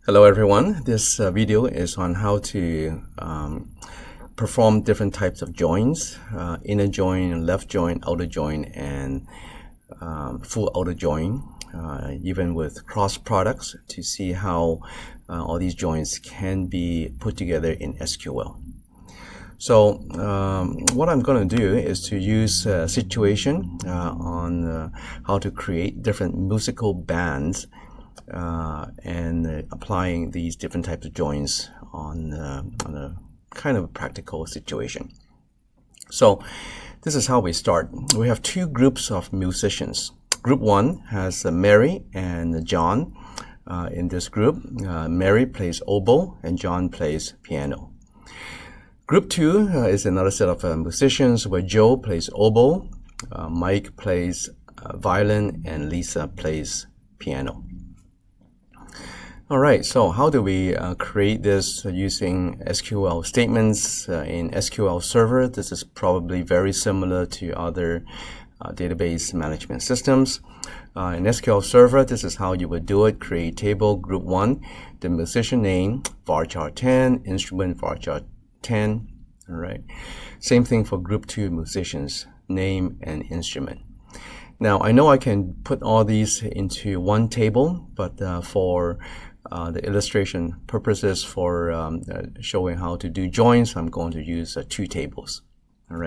Hello everyone, this video is on how to perform different types of joins, inner join, left join, outer join, and full outer join, even with cross products, to see how all these joins can be put together in SQL. So what I'm going to do is to use a situation on how to create different musical bands and applying these different types of joins on a kind of a practical situation. So this is how we start. We have two groups of musicians. Group one has Mary and John. In this group, Mary plays oboe and John plays piano. Group two is another set of musicians where Joe plays oboe, Mike plays violin, and Lisa plays piano. All right, so how do we create this using SQL statements in SQL Server? This is probably very similar to other database management systems. In SQL Server, this is how you would do it. Create table, group one, the musician name, varchar 10, instrument varchar 10. All right, same thing for group two musicians, name and instrument. Now, I know I can put all these into one table, but for the illustration purposes for showing how to do joins, I'm going to use two tables. All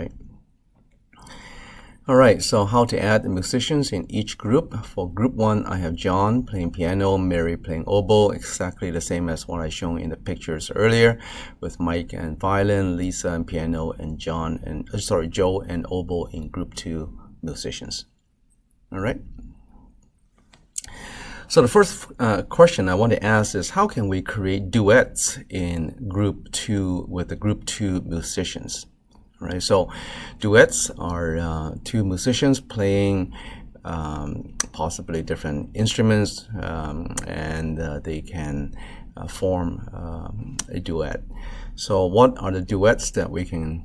right, so how to add the musicians in each group. For group one, I have John playing piano, Mary playing oboe, exactly the same as what I shown in the pictures earlier, with Mike and violin, Lisa and piano, and Joe and oboe in group two musicians. All right. So the first question I want to ask is, how can we create duets in group two with the group two musicians? All right, so duets are two musicians playing possibly different instruments, and they can form a duet. So what are the duets that we can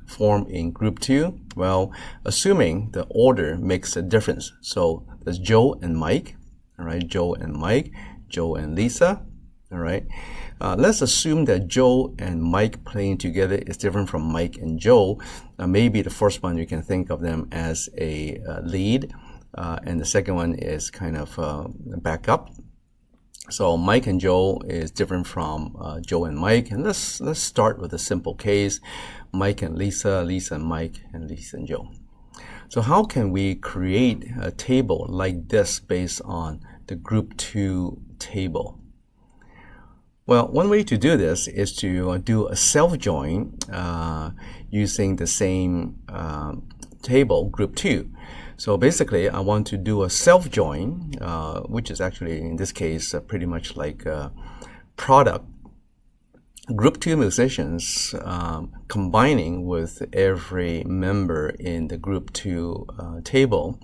form in group two? Well, assuming the order makes a difference. So there's Joe and Mike. All right, Joe and Mike, Joe and Lisa. All right, let's assume that Joe and Mike playing together is different from Mike and Joe. Maybe the first one you can think of them as a lead, and the second one is kind of backup. So Mike and Joe is different from Joe and Mike, and let's start with a simple case: Mike and Lisa, Lisa and Mike, and Lisa and Joe. So how can we create a table like this based on the group two table? Well, one way to do this is to do a self-join using the same table, group two. So basically, I want to do a self-join, which is actually, in this case, pretty much like a product. Group two musicians combining with every member in the group two table,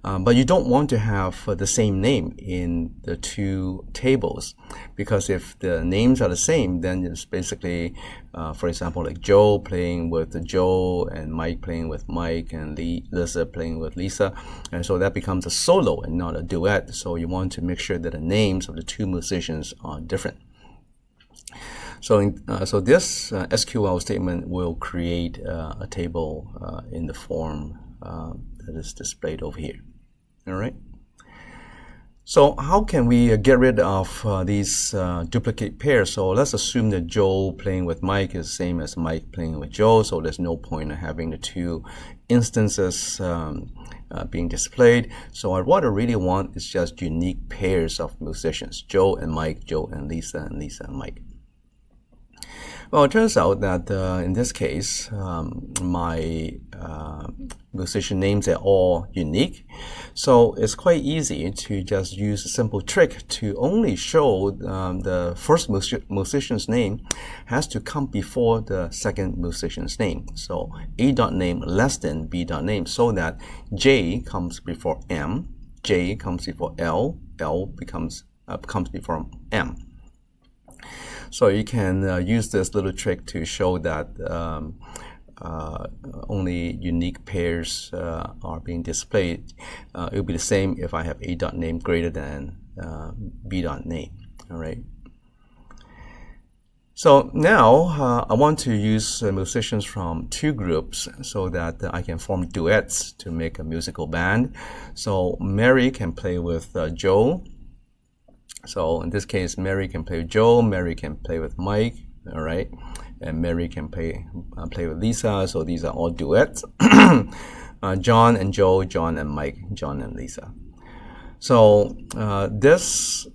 but you don't want to have the same name in the two tables, because if the names are the same, then it's basically, for example, like Joe playing with Joe and Mike playing with Mike and Lisa playing with Lisa, and so that becomes a solo and not a duet. So you want to make sure that the names of the two musicians are different. So, so this SQL statement will create a table in the form that is displayed over here. All right. So how can we get rid of these duplicate pairs? So let's assume that Joe playing with Mike is the same as Mike playing with Joe. So there's no point in having the two instances being displayed. So what I really want is just unique pairs of musicians: Joe and Mike, Joe and Lisa and Mike. Well, it turns out that in this case, my musician names are all unique. So it's quite easy to just use a simple trick to only show the first musician's name has to come before the second musician's name. So A.name less than B.name, so that J comes before M, J comes before L, L comes before M. So you can use this little trick to show that only unique pairs are being displayed. It will be the same if I have A.name greater than B.name. All right. So now I want to use musicians from two groups so that I can form duets to make a musical band. So Mary can play with Joe. So in this case, Mary can play with Joe, Mary can play with Mike, all right? And Mary can play with Lisa, so these are all duets. John and Joe, John and Mike, John and Lisa. So to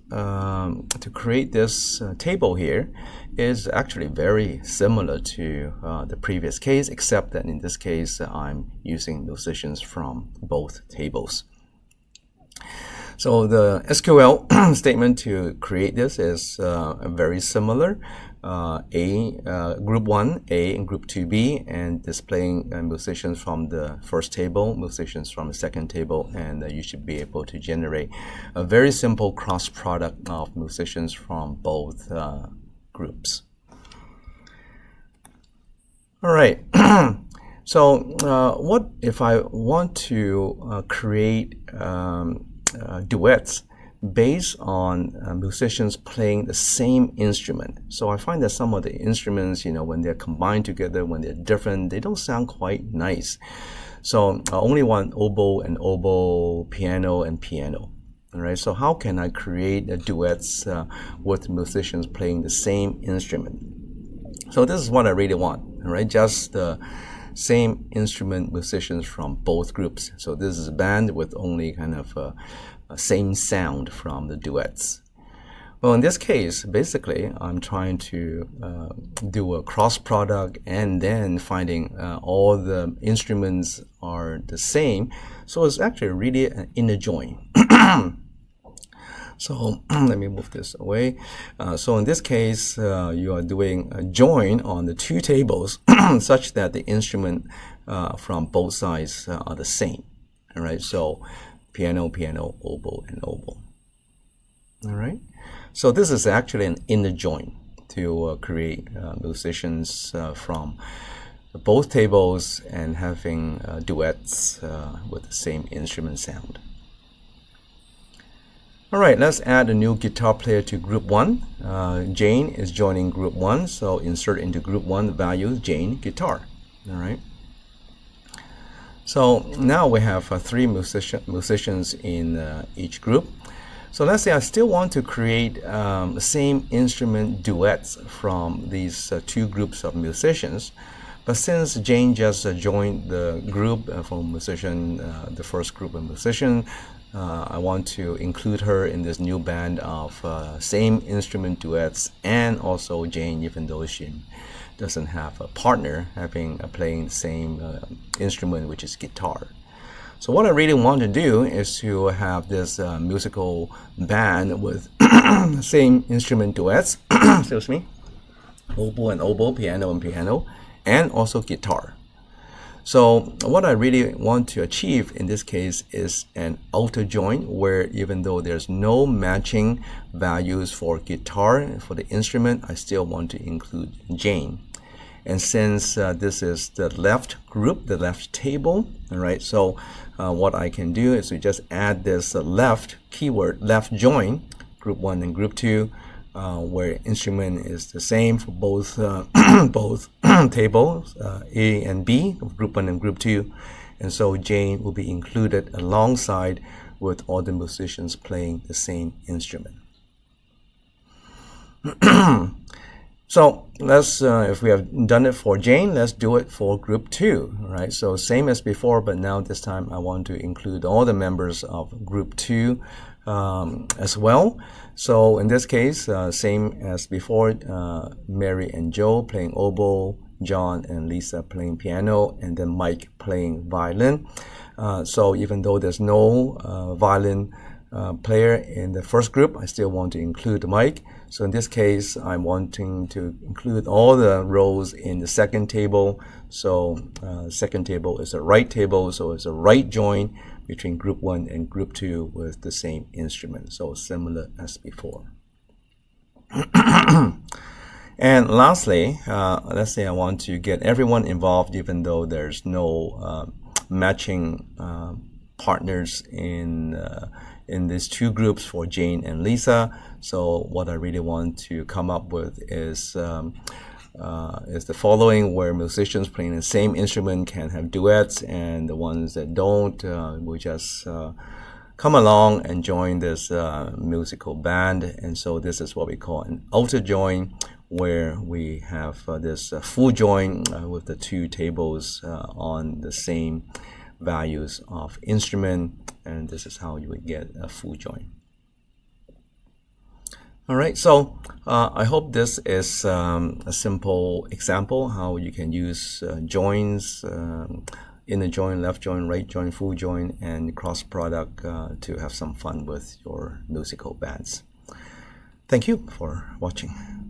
create this table here is actually very similar to the previous case, except that in this case I'm using musicians from both tables. So the SQL statement to create this is very similar. Group 1 A and Group 2 B, and displaying musicians from the first table, musicians from the second table, and you should be able to generate a very simple cross product of musicians from both groups. All right. So what if I want to create duets based on musicians playing the same instrument? So I find that some of the instruments, when they're combined together, when they're different, they don't sound quite nice. So I only want oboe and oboe, piano and piano. All right. So how can I create duets with musicians playing the same instrument? So this is what I really want. All right. Just the same instrument musicians from both groups. So this is a band with only kind of same sound from the duets. Well, in this case, basically, I'm trying to do a cross product and then finding all the instruments are the same. So it's actually really an inner join. So let me move this away. So in this case, you are doing a join on the two tables such that the instrument from both sides are the same. All right. So piano, piano, oboe, and oboe. All right. So this is actually an inner join to create musicians from both tables and having duets with the same instrument sound. All right, let's add a new guitar player to group 1. Jane is joining group 1, so insert into group 1 value Jane guitar. All right. So now we have 3 musicians in each group. So let's say I still want to create the same instrument duets from these 2 groups of musicians. But since Jane just joined the group from musician, the first group of musician, I want to include her in this new band of same instrument duets, and also Jane, even though she doesn't have a partner, playing the same instrument, which is guitar. So what I really want to do is to have this musical band with same instrument duets, excuse me, oboe and oboe, piano and piano, and also guitar. So what I really want to achieve in this case is an outer join, where even though there's no matching values for guitar, for the instrument, I still want to include Jane. And since this is the left group, the left table, all right, so what I can do is to just add this left keyword, left join, group 1 and group 2, where instrument is the same for both both tables, A and B, group 1 and group 2, and so Jane will be included alongside with all the musicians playing the same instrument. So let's, if we have done it for Jane, let's do it for group 2, right? So same as before, but now this time I want to include all the members of group 2 as well. So in this case, same as before, Mary and Joe playing oboe, John and Lisa playing piano, and then Mike playing violin. So even though there's no violin player in the first group, I still want to include Mike. So in this case, I'm wanting to include all the rows in the second table. So second table is a right table, so it's a right join between group 1 and group 2 with the same instrument, so similar as before. And lastly, let's say I want to get everyone involved even though there's no matching partners in in these two groups for Jane and Lisa. So what I really want to come up with is the following, where musicians playing the same instrument can have duets, and the ones that don't will just come along and join this musical band. And so this is what we call an outer join, where we have this full join with the two tables on the same values of instrument, and this is how you would get a full join. All right, so I hope this is a simple example how you can use joins, inner join, left join, right join, full join, and cross product to have some fun with your musical bands. Thank you for watching.